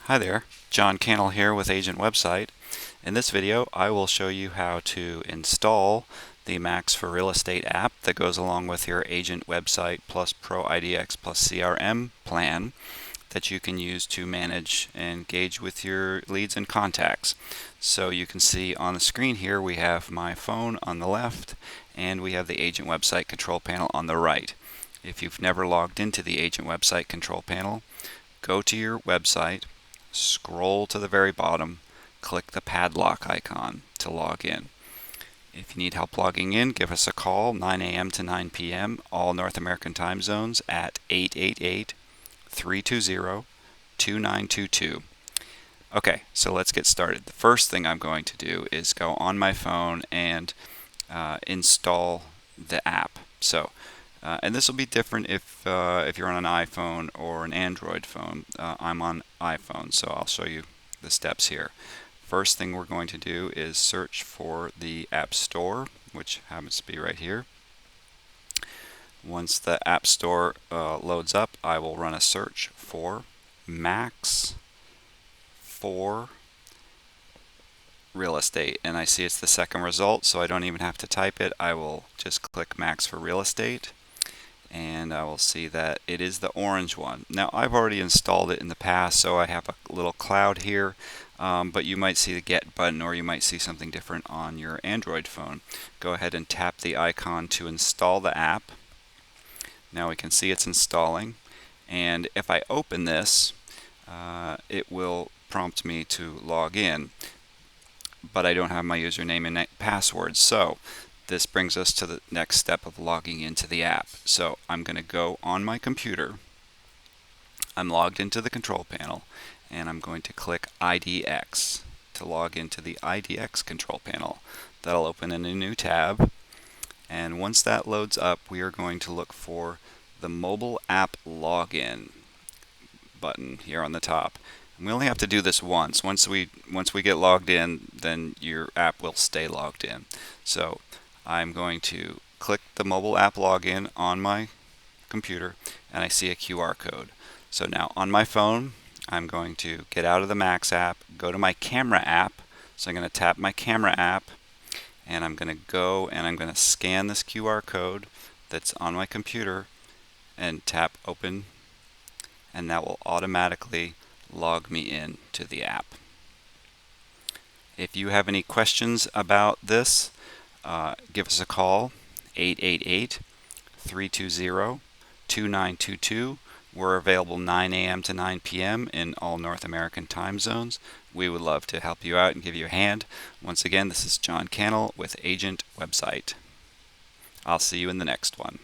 Hi there, John Cannell here with Agent Website. In this video I will show you how to install the Macs for Real Estate app that goes along with your Agent Website plus Pro IDX plus CRM plan that you can use to manage and engage with your leads and contacts. So you can see on the screen here we have my phone on the left and we have the Agent Website control panel on the right. If you've never logged into the Agent Website control panel, go to your website, scroll to the very bottom, click the padlock icon to log in. If you need help logging in, give us a call, 9 a.m. to 9 p.m., all North American time zones at 888-320-2922. Okay, so let's get started. The first thing I'm going to do is go on my phone and install the app. And this will be different if you're on an iPhone or an Android phone. I'm on iPhone, so I'll show you the steps here. First thing we're going to do is search for the App Store, which happens to be right here. Once the App Store loads up, I will run a search for Macs for Real Estate, and I see it's the second result, so I don't even have to type it. I will just click Macs for Real Estate, and I will see that it is the orange one. Now I've already installed it in the past, so I have a little cloud here, but you might see the Get button, or you might see something different on your Android phone. Go ahead and tap the icon to install the app. Now we can see it's installing, and if I open this, it will prompt me to log in, but I don't have my username and password. So this brings us to the next step of logging into the app. So I'm going to go on my computer. I'm logged into the control panel, and I'm going to click IDX to log into the IDX control panel. That'll open in a new tab, and once that loads up, we are going to look for the mobile app login button here on the top. And we only have to do this once. Once we get logged in, then your app will stay logged in. So I'm going to click the mobile app login on my computer, and I see a QR code. So now on my phone, I'm going to get out of the Macs app, go to my camera app. So I'm going to tap my camera app, and I'm going to go and I'm going to scan this QR code that's on my computer and tap open, and that will automatically log me in to the app. If you have any questions about this, give us a call, 888-320-2922. We're available 9 a.m. to 9 p.m. in all North American time zones. We would love to help you out and give you a hand. Once again, this is John Cannell with Agent Website. I'll see you in the next one.